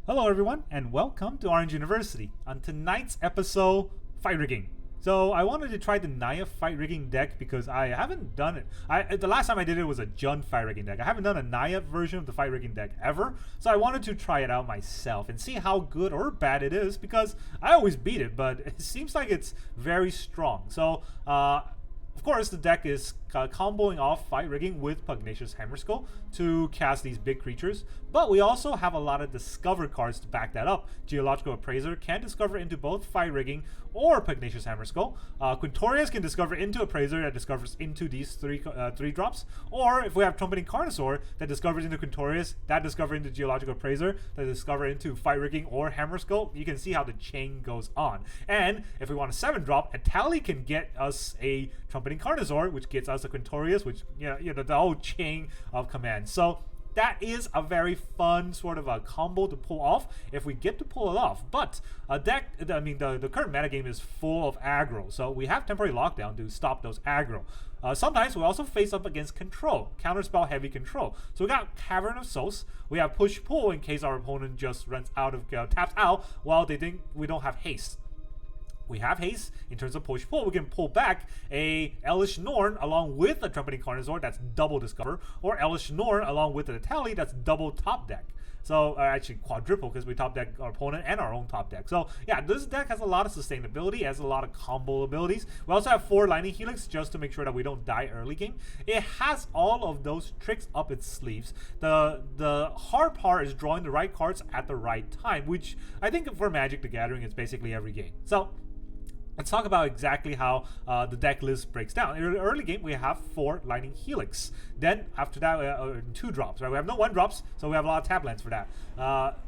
Hello everyone and welcome to Orange University. On tonight's episode, fight rigging. So I wanted to try the Naya fight rigging deck because I haven't done it. The last time I did it was a Jun fight rigging deck. I haven't done a Naya version of the fight rigging deck ever. So I wanted to try it out myself and see how good or bad it is because I always beat it, but it seems like it's very strong. So of course, the deck is comboing off fight rigging with Pugnacious Hammerskull to cast these big creatures, but we also have a lot of discover cards to back that up. Geological Appraiser can discover into both fight rigging or Pugnacious Hammerskull. Quintorius can discover into Appraiser that discovers into these three drops, or if we have Trumpeting Carnosaur that discovers into Quintorius, that discovers into Geological Appraiser, that discover into fight rigging or Hammerskull. You can see how the chain goes on. And if we want a 7-drop, a Tally can get us a Trumpeting Carnosaur, which gets us a Quintorius, which the whole chain of commands. So that is a very fun sort of a combo to pull off if we get to pull it off. But a deck, I mean, the current metagame is full of aggro, so we have temporary lockdown to stop those aggro. Sometimes we also face up against control, counterspell heavy control. So we got Cavern of Souls. We have push pull in case our opponent just runs out of taps out while they think we don't have haste. We have haste in terms of push pull. We can pull back a Elish Norn along with a Trumpeting Carnosaur that's double discover, or Elish Norn along with a Tally that's double top deck. So actually quadruple because we top deck our opponent and our own top deck. So yeah, this deck has a lot of sustainability, has a lot of combo abilities. We also have 4 Lightning Helix just to make sure that we don't die early game. It has all of those tricks up its sleeves. The hard part is drawing the right cards at the right time, which I think for Magic the Gathering is basically every game. So let's talk about exactly how the deck list breaks down. In the early game, we have 4 Lightning Helix. Then after that, 2 drops. Right? We have no 1 drops, so we have a lot of tap lands for that.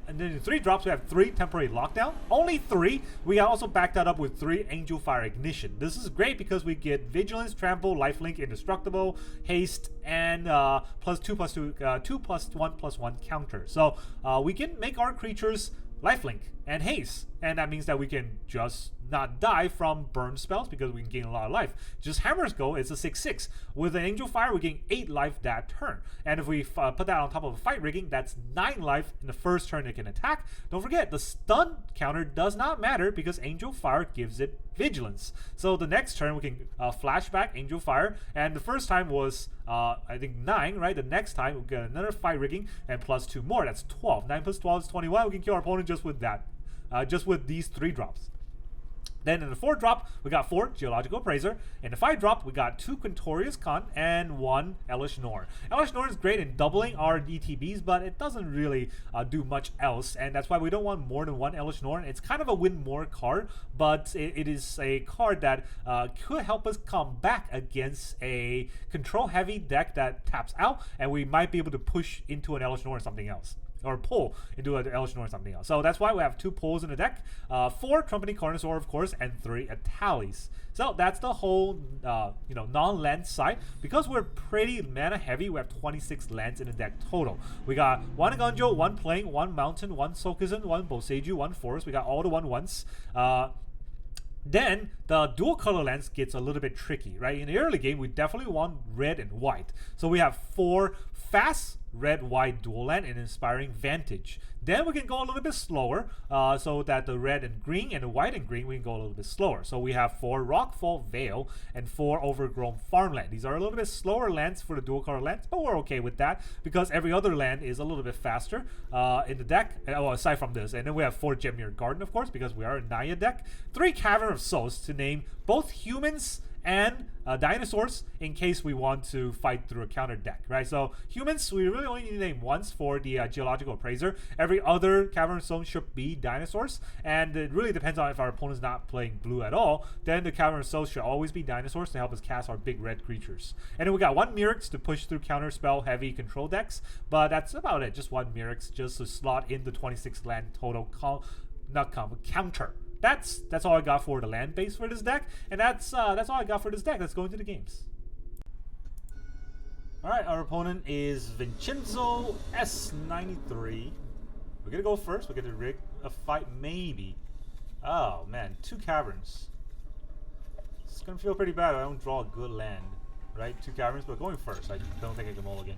And then in 3 drops, we have 3 temporary lockdown. Only 3. We also back that up with 3 Angelfire Ignition. This is great because we get Vigilance, Trample, Lifelink, Indestructible, Haste, and +2/+1/+1 counter. So we can make our creatures lifelink and haste, and that means that we can just not die from burn spells because we can gain a lot of life. Just Hammerskull is a 6/6. With an Angelfire, we gain 8 life that turn, and if we put that on top of a fight rigging, that's 9 life in the first turn it can attack. Don't forget, the stun counter does not matter because Angelfire gives it vigilance. So the next turn we can flashback Angelfire, and the first time was I think 9, right? The next time we'll get another fight rigging and +2 more. That's 12. 9 + 12 is 21. We can kill our opponent just with that, just with these 3 drops. Then in the 4 drop, we got 4 Geological Appraiser. In the 5 drop, we got 2 Quintorius Kand and 1 Elish Norn. Elish Norn is great in doubling our ETBs, but it doesn't really do much else, and that's why we don't want more than 1 Elish Norn. It's kind of a win more card, but it is a card that could help us come back against a control heavy deck that taps out, and we might be able to push into an Elish Norn or something else, or pull into an Elish Norn or something else. So that's why we have 2 pulls in the deck, 4 Trumpeting Carnosaur, of course, and 3 Tallies. So that's the whole non-land side. Because we're pretty mana heavy, we have 26 lands in the deck total. We got 1 Eiganjo, 1 Plain, 1 Mountain, 1 Sokuzen, 1 Boseiju, 1 Forest. We got all the 1/1s. Then the dual color lands gets a little bit tricky, right? In the early game, we definitely want red and white. So we have 4 fast red-white dual land and Inspiring Vantage. Then we can go a little bit slower, so that the red and green and the white and green, we can go a little bit slower. So we have 4 Rockfall Vale and 4 Overgrown Farmland. These are a little bit slower lands for the dual color lands, but we're okay with that because every other land is a little bit faster in the deck, aside from this. And then we have 4 Jetmir Garden, of course, because we are a Naya deck. 3 Cavern of Souls to name both humans and dinosaurs in case we want to fight through a counter deck, right? So humans, we really only need to name once for the Geological Appraiser. Every other Cavern of Souls should be dinosaurs, and it really depends on if our opponent's not playing blue at all. Then the Cavern of Souls should always be dinosaurs to help us cast our big red creatures. And then we got 1 Mirrex to push through counter spell heavy control decks, but that's about it. Just 1 Mirrex just to slot in the 26 land total counter. That's all I got for the land base for this deck, and that's all I got for this deck. Let's go into the games. All right, our opponent is Vincenzo S93. We're gonna go first. We're gonna rig a fight, maybe. Oh man, 2 caverns. It's gonna feel pretty bad if I don't draw a good land, right? 2 caverns, but going first. I don't think I can mulligan.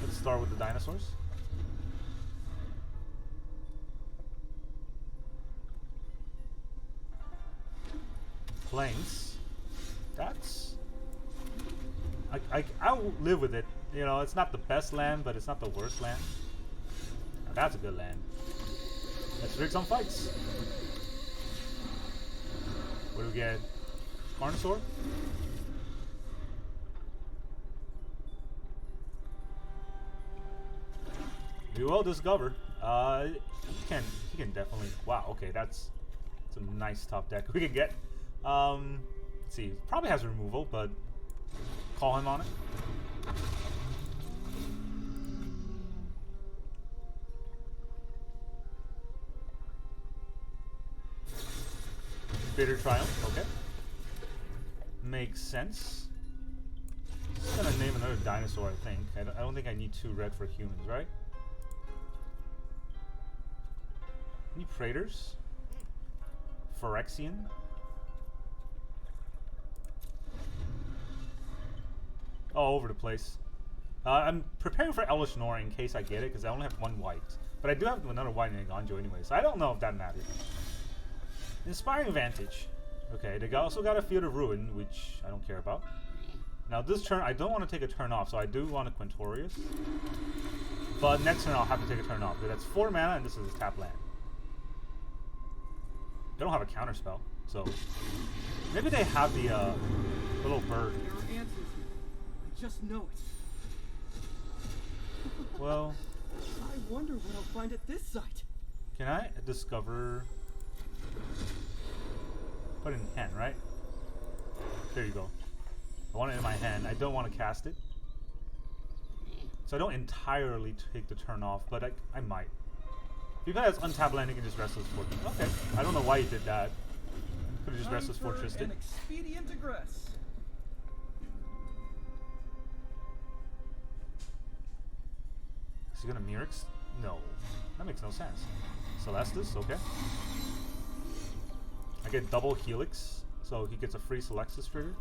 Let's start with the dinosaurs. Plains. That's... I'll live with it. You know, it's not the best land, but it's not the worst land. Now that's a good land. Let's rig some fights. What do we get? Carnosaur? We will discover. He can definitely. Wow. Okay, that's a nice top deck we can get. Let's see. Probably has removal, but call him on it. Bitter Triumph. Okay. Makes sense. Just gonna name another dinosaur. I think. I don't think I need 2 red for humans, right? Any Praetors? Phyrexian? All over the place. I'm preparing for Elesh Norn in case I get it, because I only have 1 white. But I do have another white in Eiganjo anyway, so I don't know if that matters. Inspiring Vantage. Okay, they also got a Field of Ruin, which I don't care about. Now this turn, I don't want to take a turn off, so I do want a Quintorius. But next turn I'll have to take a turn off, because that's 4 mana and this is a tap land. They don't have a counter spell, so maybe they have the little bird. There are answers here. I just know it. Well, I wonder what I'll find at this site. can I discover? Put it in hand, right? There you go. I want it in my hand. I don't want to cast it, so I don't entirely take the turn off, but I might. If he has untapped land, he can just Restless Fortress. Okay. I don't know why he did that. Could have just Restless Fortress it. An expedient aggress. Is he gonna Mirrex? No. That makes no sense. Celestis, okay. I get double Helix, so he gets a free Celestis trigger.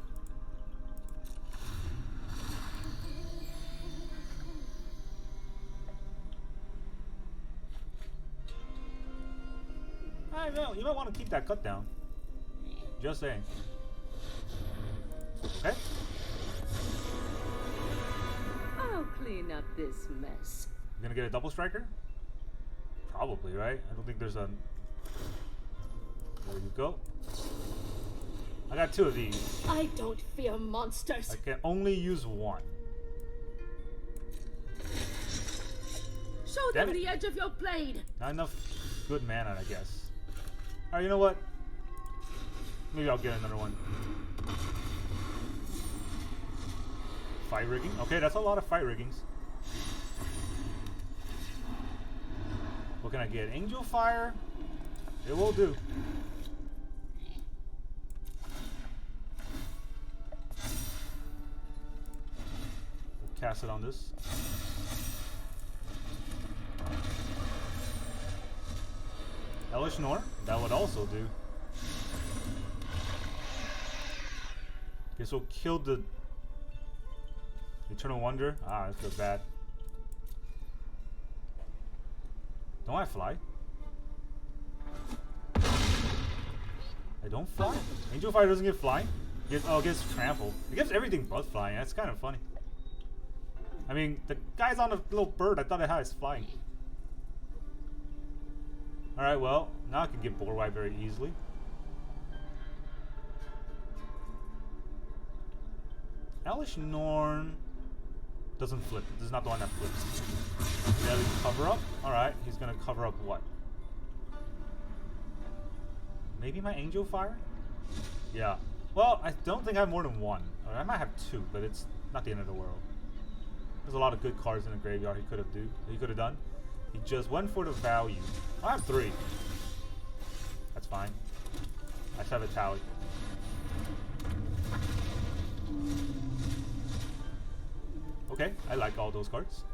I know, you might want to keep that cut down. Just saying. Okay. I'll clean up this mess. You gonna get a double striker? Probably, right? I don't think there's a... There you go. I got 2 of these. I don't fear monsters. I can only use 1. Show them the edge of your blade. Not enough good mana, I guess. Alright, you know what? Maybe I'll get another one. Fight rigging? Okay, that's a lot of fight riggings. What can I get? Angelfire? It will do. We'll cast it on this. Elesh Norn? That would also do. Guess we'll kill the Eternal Wonder. Ah, that feels bad. Don't I fly? I don't fly? Angelfire doesn't get flying? It gets trampled. It gives everything but flying. That's kind of funny. I mean, the guy's on a little bird. I thought it had flying. Alright, well, now I can get Boar White very easily. Elesh Norn doesn't flip. This is not the one that flips. Yeah, cover up? Alright, he's gonna cover up what? Maybe my Angelfire? Yeah. Well, I don't think I have more than 1. Or I might have 2, but it's not the end of the world. There's a lot of good cards in the graveyard he could have done. He just went for the value. I have 3. That's fine. I just have a tally. Okay, I like all those cards.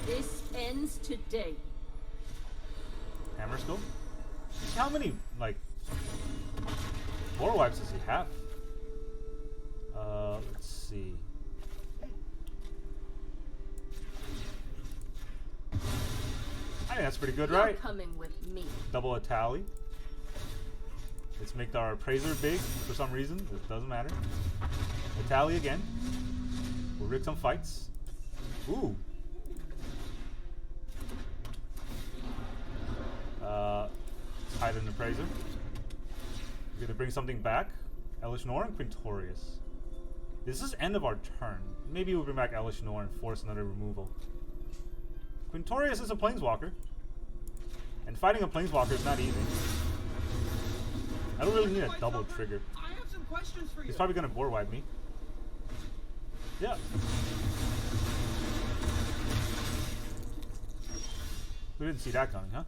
This ends today. Hammer Scope? How many, like, Boar Wipes does he have? Let's see. I think that's pretty good, You're right? coming with me. Double a tally. Let's make our appraiser big for some reason. It doesn't matter. A tally again. We'll rig some fights. Ooh. Hide an appraiser. We're gonna bring something back. Elishnor and Quintorius. This is end of our turn. Maybe we'll bring back Elishnor and force another removal. Quintorius is a planeswalker. And fighting a planeswalker is not easy. I don't really need a double trigger. I have some questions for you. He's probably gonna board wipe me. Yeah. We didn't see that coming, huh?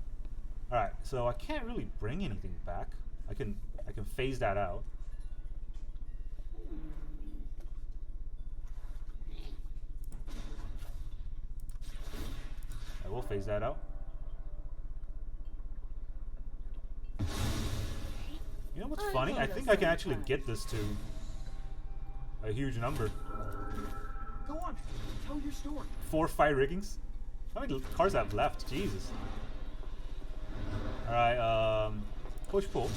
Alright, so I can't really bring anything back. I can phase that out. I will phase that out. You know what's funny? I think I can actually get this to a huge number. Go on, tell your story. 4 fight riggings? How many cards I have left? Jesus. Alright, push pull.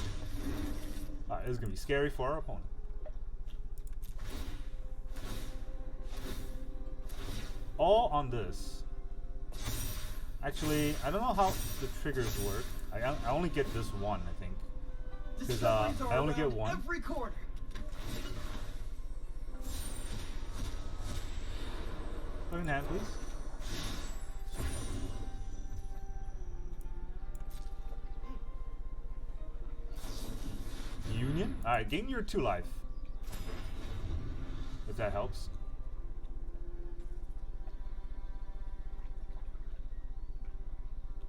Alright, this is gonna be scary for our opponent. All on this. Actually, I don't know how the triggers work. I only get this one, I think. Because I only get one. Every corner. Put in hand, please. Union? Alright, gain your 2 life. If that helps.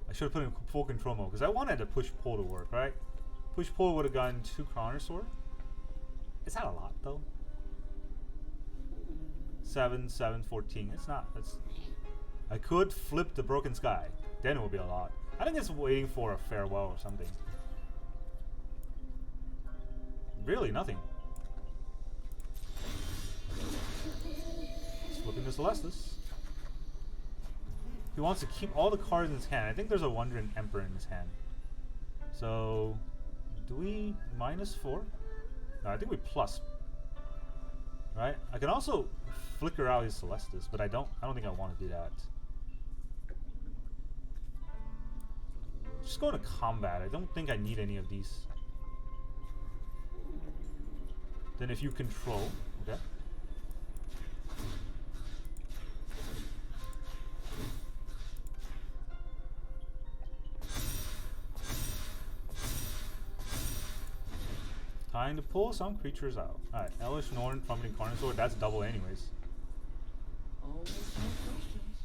I should have put in full control mode because I wanted the push pull to work, right? Push pull would have gotten 2 Chronosaur. Is that a lot though? 7, 7, 14. It's not. That's. I could flip the Broken Sky. Then it would be a lot. I think it's waiting for a farewell or something. Really, nothing. Just flipping the Celestus. He wants to keep all the cards in his hand. I think there's a Wandering Emperor in his hand. So, do we -4? No, I think we plus. Right? I can also flicker out his Celestus, but I don't think I want to do that. Just go to combat. I don't think I need any of these. Then if you control, okay. Time to pull some creatures out. Alright, Elish, Norn, Trumpeting Carnosaur, that's double anyways. Always have questions.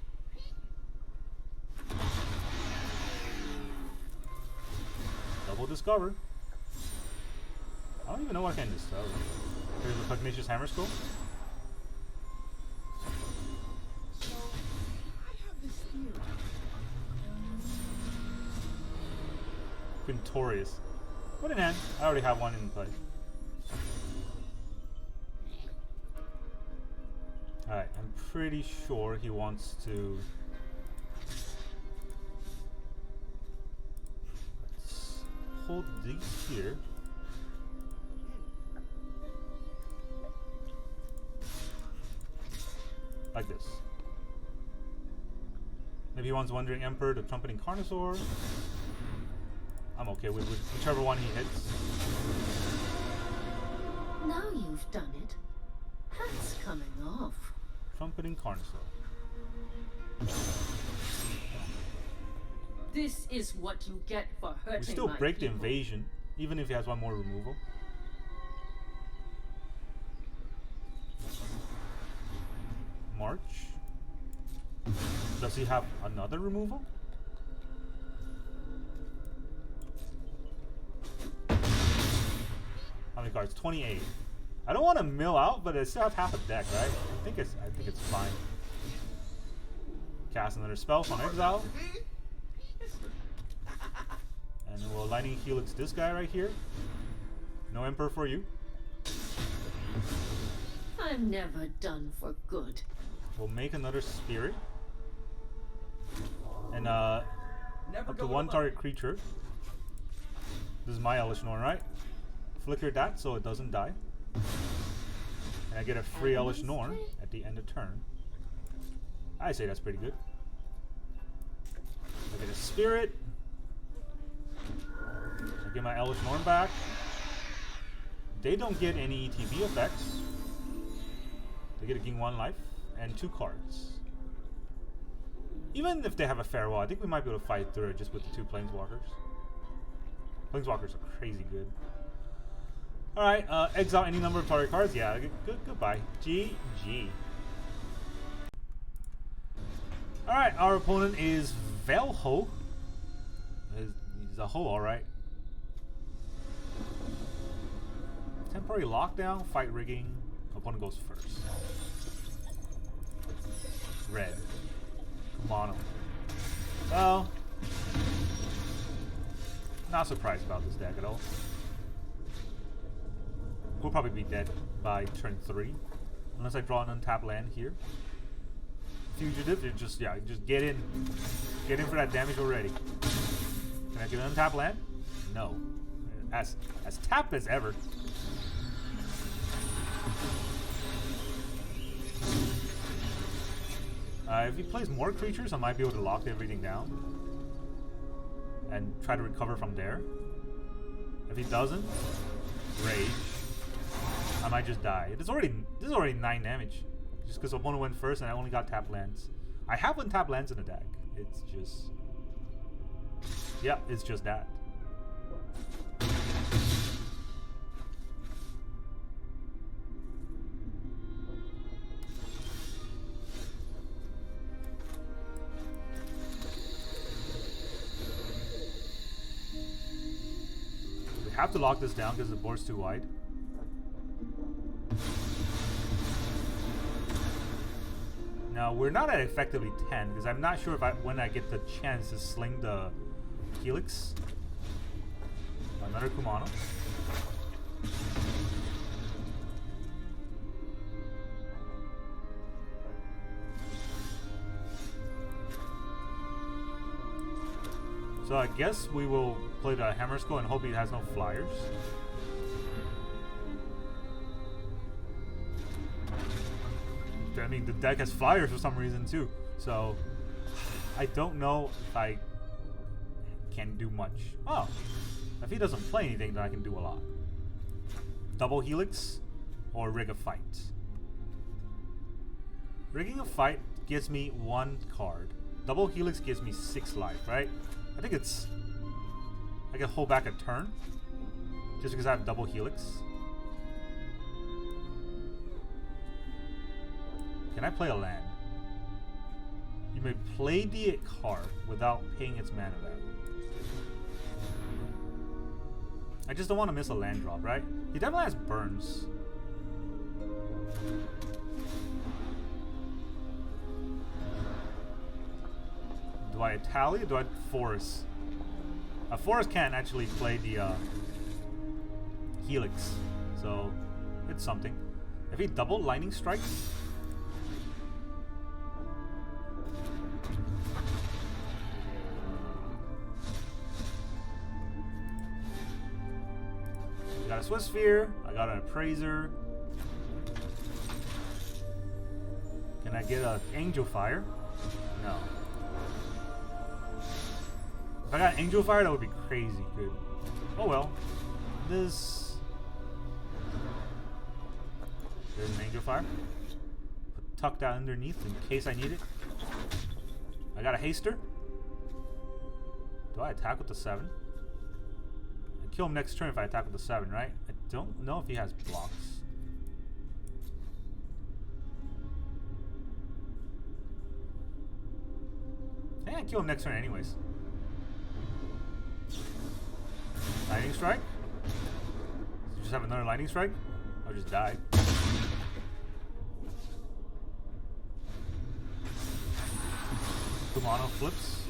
Double Discover. I don't even know what I can discover. There's a Pugnacious Hammer Skull. So, I have this theory. Quintorius. Put in hand. I already have one in play. Alright, I'm pretty sure he wants to... Let's hold these here. Like this. Maybe he wants Wandering Emperor, the Trumpeting Carnosaur. I'm okay with whichever one he hits. Now you've done it. That's coming off. Trumpeting Carnosaur. This is what you get for hurting We still my break the people. invasion, even if he has one more removal. March. Does he have another removal? How many cards? 28. I don't want to mill out, but I still have half a deck, right? I think it's fine. Cast another spell from exile. And then we'll Lightning Helix this guy right here. No Emperor for you. I'm never done for good. We'll make another spirit. And Never up to go one alone. target creature. This is my Elvish Norn, right? Flicker that so it doesn't die. And I get a free Elvish Norn at the end of turn. I say that's pretty good. I get a spirit. I get my Elvish Norn back. They don't get any ETB effects. They get to gain 1 life and 2 cards. Even if they have a farewell, I think we might be able to fight through it just with the 2 Planeswalkers. Planeswalkers are crazy good. Alright, exile any number of target cards. Yeah, goodbye. GG. Alright, our opponent is Velho. He's a hoe, alright. Temporary lockdown, fight rigging. Opponent goes first. Red. Mono. Well, not surprised about this deck at all. We'll probably be dead by turn 3, unless I draw an untapped land here. Fugitive, you just get in for that damage already. Can I get an untapped land? No, as tapped as ever. If he plays more creatures, I might be able to lock everything down and try to recover from there. If he doesn't, rage. I might just die. This is already 9 damage, just because opponent went first and I only got tapped lands. I have untapped lands in the deck. It's just, yeah, it's just that. Have to lock this down because the board's too wide. Now we're not at effectively 10 because I'm not sure if when I get the chance to sling the Helix. Another Kumano. So I guess we will play the Hammer Skull and hope he has no flyers. I mean, the deck has flyers for some reason too. So I don't know if I can do much. Oh, if he doesn't play anything, then I can do a lot. Double Helix or rig a fight. Rigging a fight gives me 1 card. Double Helix gives me 6 life, right? I think it's... I can hold back a turn just because I have double Helix. Can I play a land? You may play the card without paying its mana value. I just don't want to miss a land drop, right? He definitely has burns. Do I tally or do I force? A forest can't actually play the Helix, so it's something. If he double lightning strikes, I got a Swiss Sphere, I got an Appraiser. Can I get an Angelfire? No. If I got Angelfire, that would be crazy good. Oh well. There's an Angelfire. Tuck that underneath in case I need it. I got a Haster. Do I attack with the 7? I kill him next turn if I attack with the 7, right? I don't know if he has blocks. Yeah, I kill him next turn anyways. Lightning Strike? Just have another Lightning Strike? I'll just die. Kumano flips.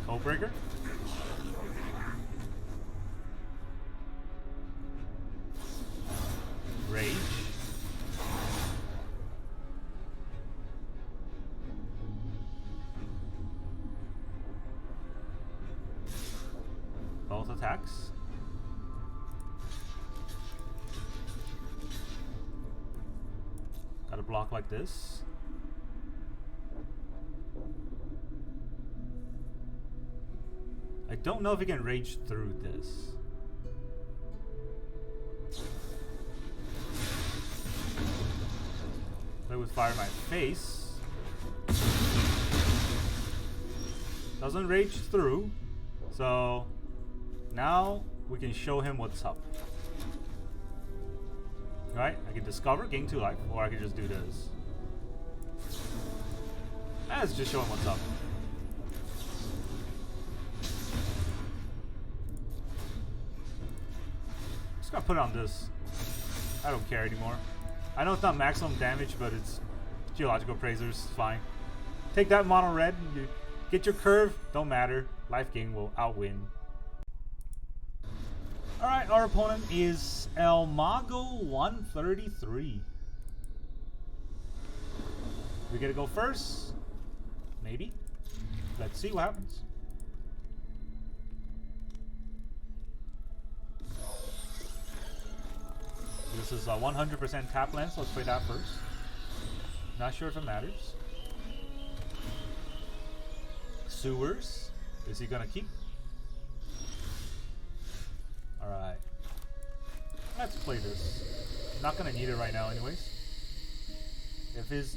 Codebreaker. attacks. Gotta block like this. I don't know if he can rage through this. Play with fire in my face. Doesn't rage through. So now we can show him what's up. Right? I can discover, gain 2 life, or I can just do this. Let's just show him what's up. Just gotta put it on this. I don't care anymore. I know it's not maximum damage, but it's Geological Appraiser, it's fine. Take that mono red, you get your curve, don't matter. Life gain will outwin. Alright, our opponent is El Mago 133. We get to go first? Maybe. Let's see what happens. This is a 100% tap land, so let's play that first. Not sure if it matters. Sewers. Is he gonna keep? Alright. Let's play this. Not gonna need it right now anyways. If his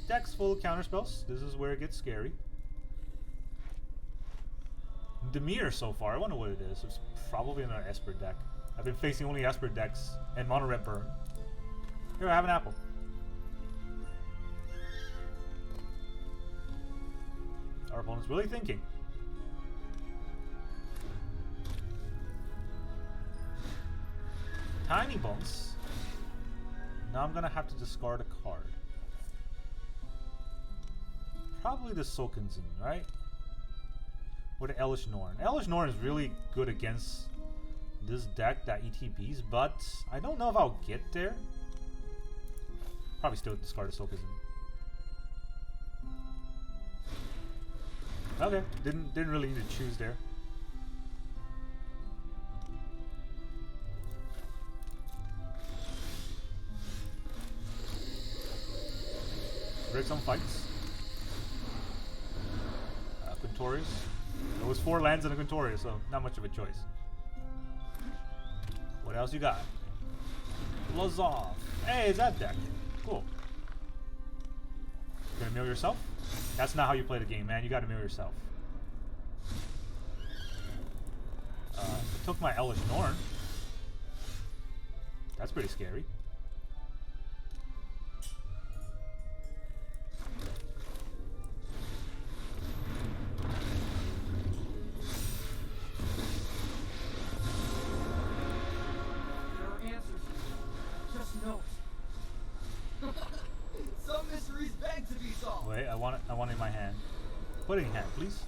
deck's full of counterspells, this is where it gets scary. Jetmir so far, I wonder what it is. It's probably another Esper deck. I've been facing only Esper decks and mono red burn. Here, I have an apple. Our opponent's really thinking. Tiny bones. Now I'm gonna have to discard a card. Probably the Sokenzen, right? Or the Elish Norn. Elish Norn is really good against this deck that ETBs, but I don't know if I'll get there. Probably still discard a Sokenzen. Okay, didn't really need to choose there. Break some fights. Quintorius. There was 4 lands in a Quintorius, so not much of a choice. What else you got? Lazov. Hey, it's that deck. Cool. You gonna mill yourself? That's not how you play the game, man. You gotta mill yourself. Took my Elish Norn. That's pretty scary. Some mysteries beg to be solved. Wait, I want it in my hand. Put it in hand, please.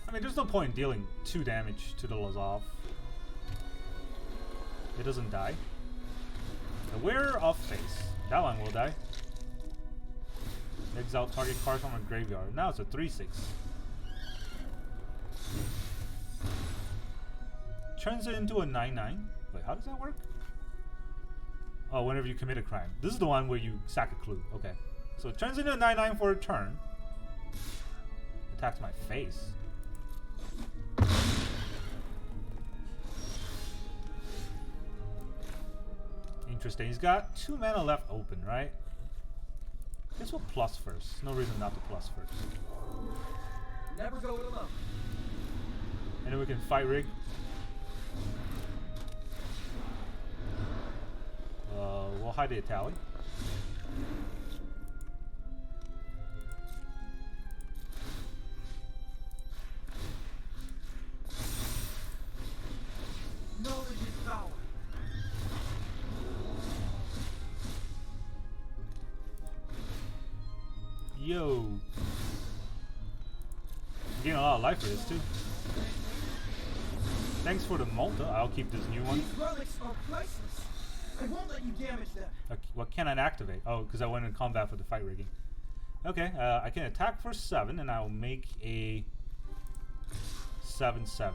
I mean, there's no point in dealing 2 damage to the Lazov. It doesn't die. The Wearer of Face. That one will die. Exile target card from a graveyard. Now it's a 3/6. Turns it into a 9/9. Wait, how does that work? Oh, whenever you commit a crime. This is the one where you sack a clue. Okay. So it turns into a 9/9 for a turn. Attacks my face. Interesting. He's got 2 mana left open, right? Guess we'll plus first. No reason not to plus first. Never go it alone. And then we can fight rig. We'll hide the Itali. Knowledge is power. Yo. I'm getting a lot of life for this too. Thanks for the Malta. I'll keep this new one. These relics are priceless. I won't let you damage them. Okay, what can I activate? Oh, because I went in combat for the fight rigging. Okay, I can attack for 7, and I'll make a 7/7.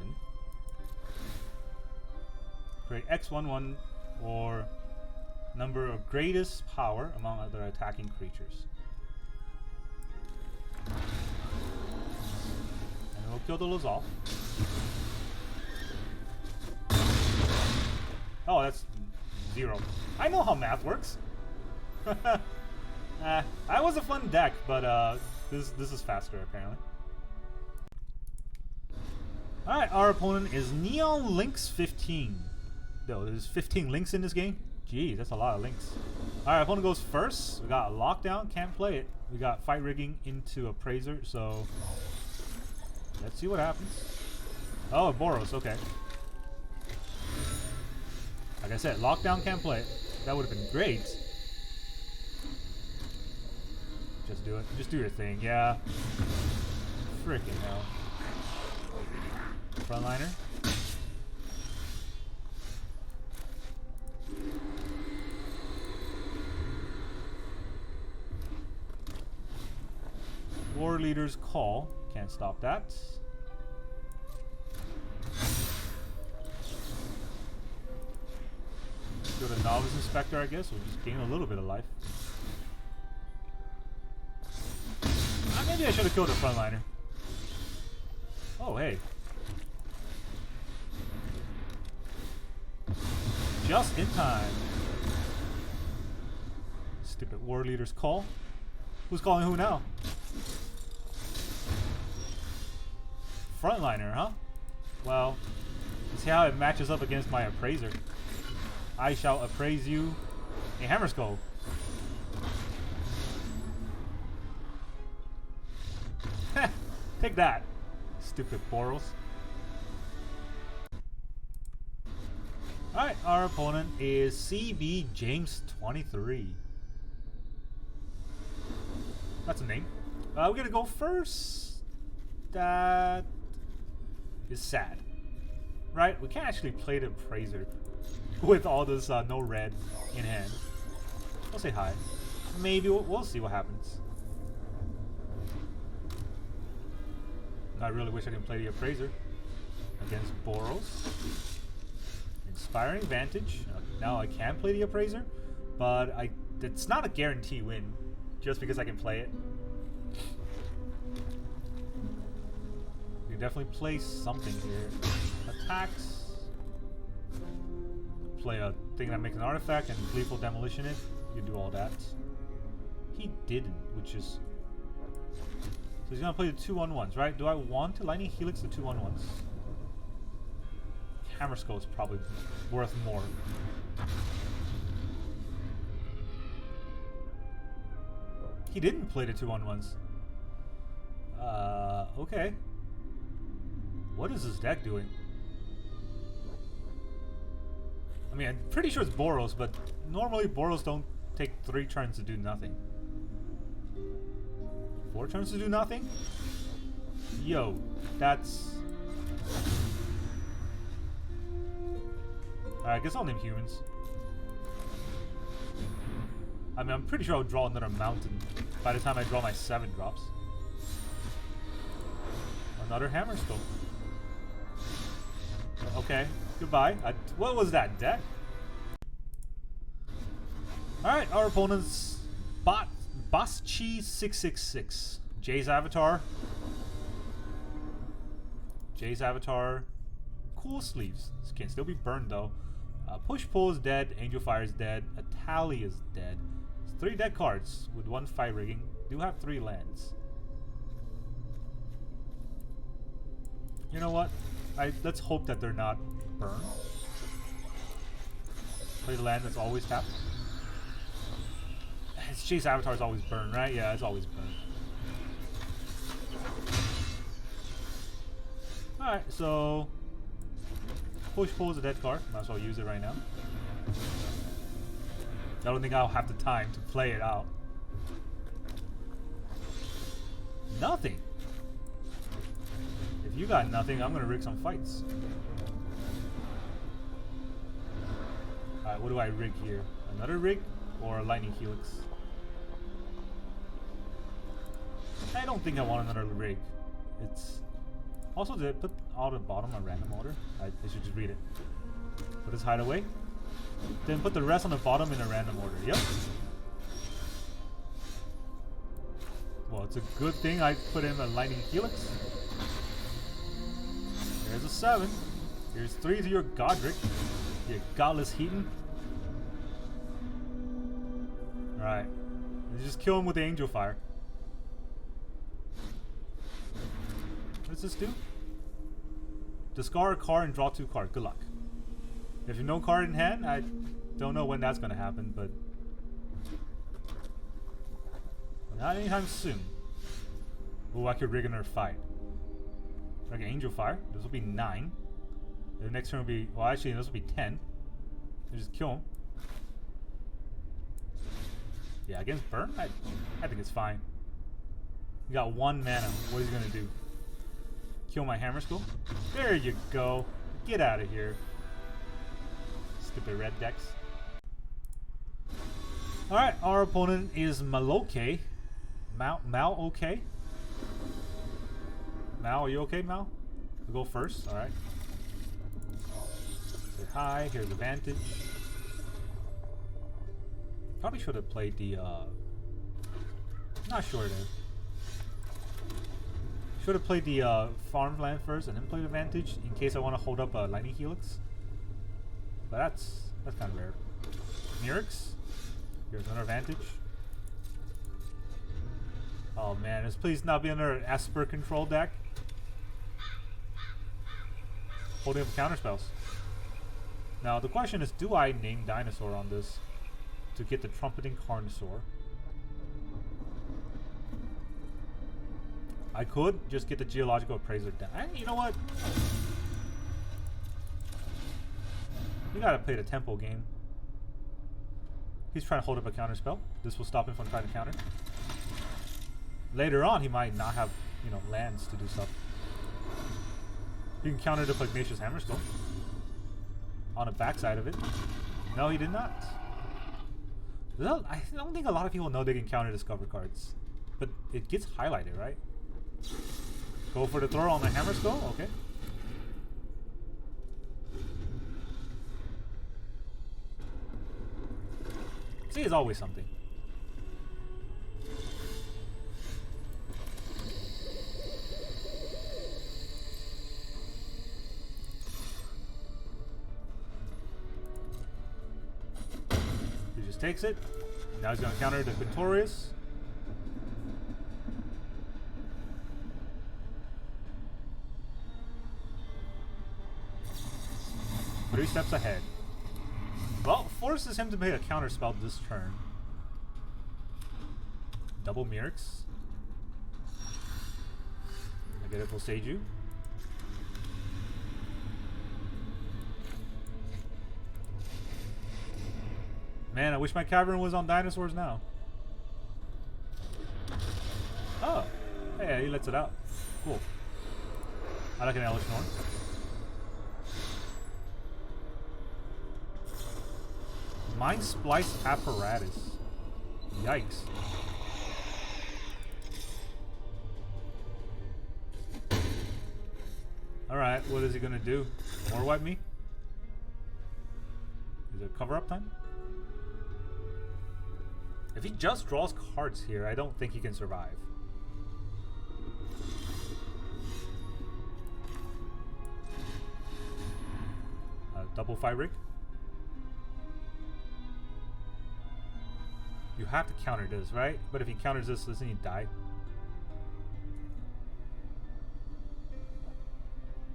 Create X11 or number of greatest power among other attacking creatures. And we'll kill the Lozol. Oh, that's 0. I know how math works. That was a fun deck, but this is faster apparently. Alright, our opponent is Neon Lynx 15. No, there's 15 links in this game? Geez, that's a lot of links. Alright, opponent goes first. We got Lockdown, can't play it. We got Fight Rigging into Appraiser, so let's see what happens. Oh, Boros, okay. Like I said, Lockdown, can't play it. That would have been great. Just do it. Just do your thing, yeah. Freaking hell. Frontliner. War Leader's Call. Can't stop that. Go to Novice Inspector, I guess. We'll just gain a little bit of life. Maybe I should have killed a Frontliner. Oh, hey. Just in time. Stupid War Leader's Call. Who's calling who now? Frontliner, huh? Well, let's see how it matches up against my Appraiser. I shall appraise you a Hammer Skull. Take that, stupid Boros. Alright, our opponent is CB James 23. That's a name. We're gonna go first. That is sad. Right? We can't actually play the Appraiser with all this no red in hand. We'll say hi. Maybe we'll see what happens. I really wish I didn't play the Appraiser against Boros. Inspiring Vantage. Now I can play the Appraiser, but it's not a guarantee win just because I can play it. You can definitely play something here. Attacks. Play a thing that makes an artifact and lethal demolition it. You can do all that. He didn't, which is... So he's gonna play the 2/1/1s, right? Do I want to Lightning Helix the 2/1/1s? Hammer Skull is probably worth more. He didn't play the 2/1/1s. Okay. What is this deck doing? I mean, I'm pretty sure it's Boros, but normally Boros don't take 3 turns to do nothing. 4 turns to do nothing? Yo, that's... I guess I'll name humans. I mean, I'm pretty sure I'll draw another mountain by the time I draw my 7 drops. Another Hammer Skull. Okay, goodbye. What was that, deck? Alright, our opponent's Boseiju 666. Jay's Avatar. Jay's Avatar. Cool sleeves. This can still be burned though. Push Pull is dead. Angelfire is dead. Atali is dead. It's 3 dead cards with 1 fight rigging. Do have 3 lands. You know what? Let's hope that they're not burned. Play the land that's always tapped. It's Jay's Avatar is always burned, right? Yeah, it's always burned. Alright, so Push Pull is a dead card. Might as well use it right now. I don't think I'll have the time to play it out. Nothing. If you got nothing, I'm gonna rig some fights. Alright, what do I rig here? Another rig or a lightning helix? I don't think I want another rig. It's also, did I put all the bottom on random order? I should just read it. Put his hideaway. Then put the rest on the bottom in a random order. Yep. Well, it's a good thing I put in a lightning helix. There's a 7. Here's 3 to your Godric. You godless heathen. Alright. Just kill him with the Angelfire. What's this do? Discard a card and draw 2 cards. Good luck. If you have no card in hand, I don't know when that's gonna happen, but not anytime soon. Oh, I could rig another fight. Like Angelfire. This will be 9. The next turn will be, well, actually, this will be 10. You just kill him. Yeah, against Burn, I think it's fine. You got 1 mana. What is he gonna do? Kill my Hammer Skull? There you go. Get out of here. Stupid red decks. Alright, our opponent is Maloke. Mal okay? Mal, are you okay, Mal? We'll go first, alright. Say hi, here's the Vantage. Probably should have played the, not sure it is. Should have played the Farmland first and then play the Vantage in case I want to hold up a Lightning Helix. But that's kind of rare. Mirrex. Here's another Vantage. Oh man, this please not be under an Esper control deck. Holding up counter spells. Now the question is, do I name Dinosaur on this to get the Trumpeting Carnosaur? I could just get the Geological Appraiser down. You know what? You gotta play the tempo game. He's trying to hold up a counter spell. This will stop him from trying to counter. Later on, he might not have, you know, lands to do stuff. He can counter the Pugnacious Hammer Skull on the backside of it. No, he did not. I don't think a lot of people know they can counter Discover cards, but it gets highlighted, right? Go for the throw on the Hammer Skull. Okay. See, it's always something. He just takes it. Now he's going to counter the Quintorius. Three steps ahead. Well, forces him to make a counter spell this turn. Double Mirrex. I get a Boseiju. Man, I wish my Cavern was on dinosaurs now. Oh. Hey, he lets it out. Cool. I like an Elish Norn. Mind Splice Apparatus. Yikes. Alright, what is he gonna do? More wipe me? Is it cover up time? If he just draws cards here, I don't think he can survive. Double 5 rig. You have to counter this, right? But if he counters this, doesn't he die?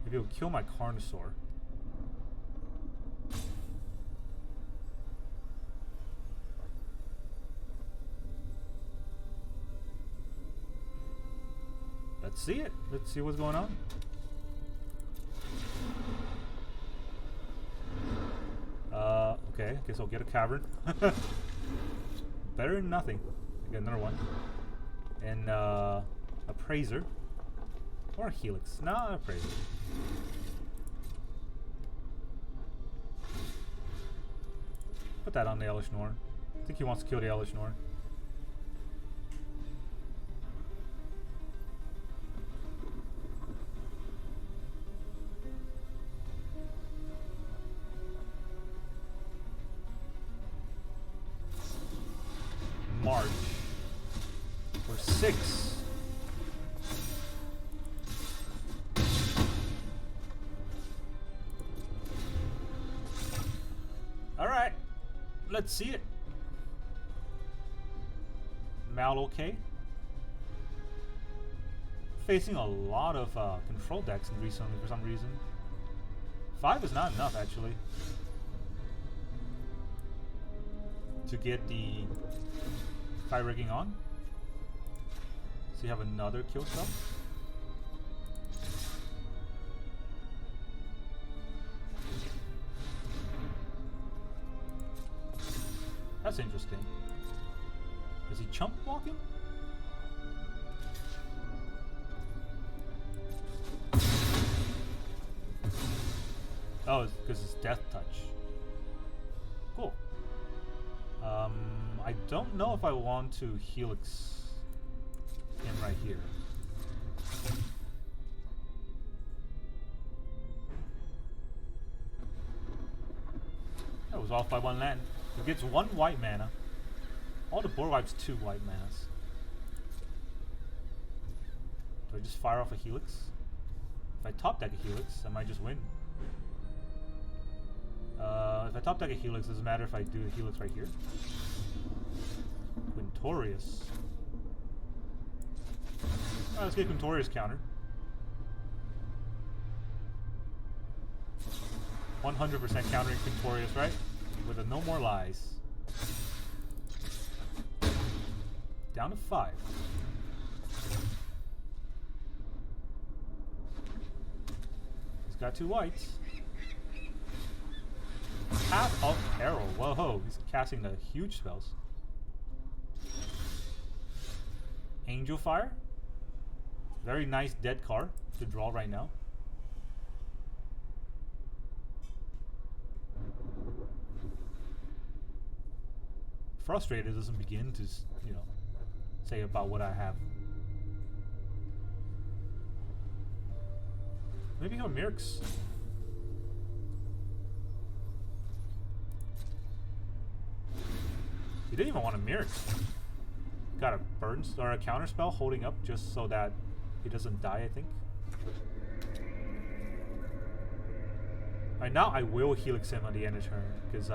Maybe he'll kill my Carnosaur. Let's see it. Let's see what's going on. Okay, I guess I'll get a Cavern. Better than nothing. I get another one. And Appraiser. Or a Helix. No, Appraiser. Put that on the Elish Nor. I think he wants to kill the Elish Nor. March for 6. All right, let's see it. Mal okay. Facing a lot of control decks recently for some reason. 5 is not enough actually to get the fire rigging on. So you have another kill spell. That's interesting. Is he chump walking? Oh, it's because it's Death Touch. Cool. I don't know if I want to Helix him right here. That was off by 1 land. It gets 1 white mana. All the board wipes 2 white manas. Do I just fire off a Helix? If I top deck a Helix, I might just win. If I top deck a Helix, doesn't matter if I do a Helix right here. Quintorius. Alright, let's get Quintorius counter. 100% countering Quintorius, right? With a no more lies. Down to 5. He's got 2 whites. Path of Peril. Whoa, he's casting the huge spells. Angelfire. Very nice dead card to draw right now. Frustrated doesn't begin to, you know, say about what I have. Maybe go Mirrex. He didn't even want a Mirrex. Got a burn or a counter spell holding up just so that he doesn't die, I think. Alright, now I will Helix him on the end of turn because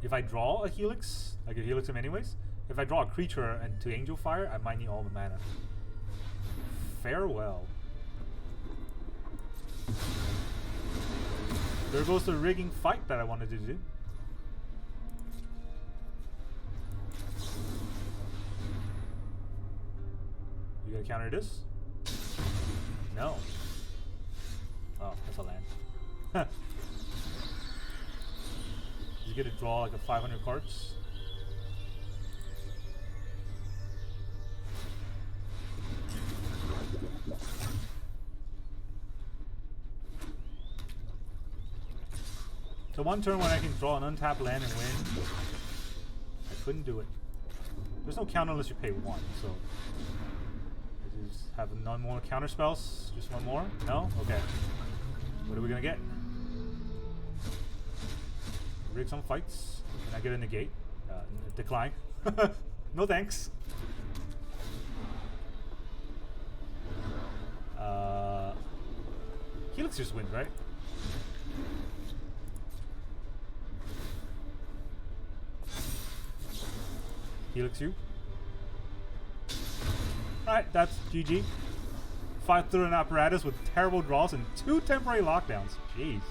if I draw a Helix, I can Helix him anyways. If I draw a creature and to Angelfire, I might need all the mana. Farewell. There goes the rigging fight that I wanted to do. You gonna counter this? No. Oh, that's a land. You get to draw like a 500 cards. So 1 turn when I can draw an untapped land and win, I couldn't do it. There's no counter unless you pay 1, so I just have none more counter spells. Just 1 more? No? Okay. What are we gonna get? Rig some fights. Can I get a negate? Decline. No thanks. Helix just wins, right? Helix you. Alright, that's GG. 5 through an apparatus with terrible draws and 2 temporary lockdowns. Jeez.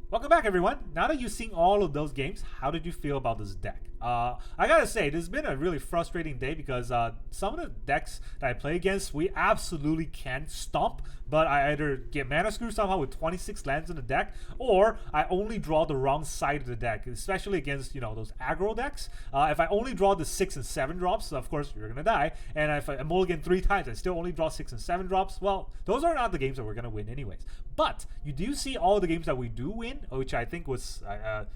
Welcome back, everyone. Now that you've seen all of those games, how did you feel about this deck? I gotta say, this has been a really frustrating day because some of the decks that I play against, we absolutely can't stomp, but I either get mana screw somehow with 26 lands in the deck, or I only draw the wrong side of the deck, especially against, you know, those aggro decks. If I only draw the 6 and 7 drops, of course, you're gonna die, and if I mulligan 3 times, I still only draw 6 and 7 drops, well, those are not the games that we're gonna win anyways. But you do see all the games that we do win, which I think was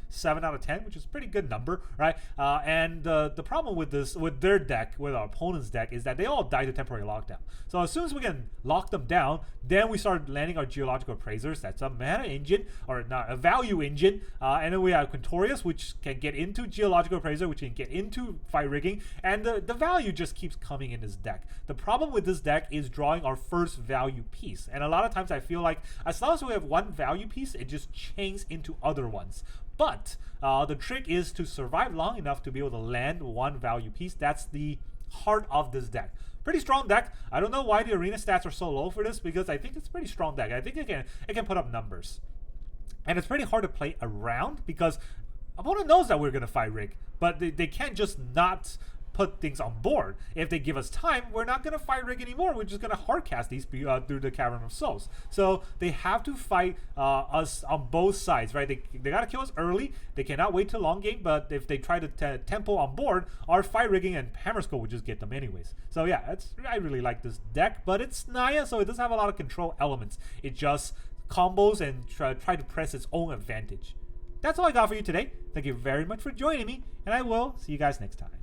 7 out of 10, which is a pretty good number, right? And the problem with this, with their deck, with our opponent's deck, is that they all die to temporary lockdown. So as soon as we can lock them down, then we start landing our Geological Appraisers. That's a mana engine, or not a value engine. And then we have Quintorius, which can get into Geological Appraiser, which can get into fight rigging, and the value just keeps coming in this deck. The problem with this deck is drawing our first value piece, and a lot of times I feel like as long as we have one value piece, it just chains into other ones. But the trick is to survive long enough to be able to land one value piece. That's the heart of this deck. Pretty strong deck. I don't know why the arena stats are so low for this, because I think it's a pretty strong deck. I think it can put up numbers. And it's pretty hard to play around because opponent knows that we're going to fight rig, but they can't just not put things on board. If they give us time, we're not going to fight rig anymore. We're just going to hardcast these through the Cavern of Souls. So they have to fight us on both sides, right? They got to kill us early. They cannot wait till long game, but if they try to tempo on board, our fight rigging and hammer skull would just get them anyways. So yeah, I really like this deck, but it's Naya, so it doesn't have a lot of control elements. It just combos and try to press its own advantage. That's all I got for you today. Thank you very much for joining me, and I will see you guys next time.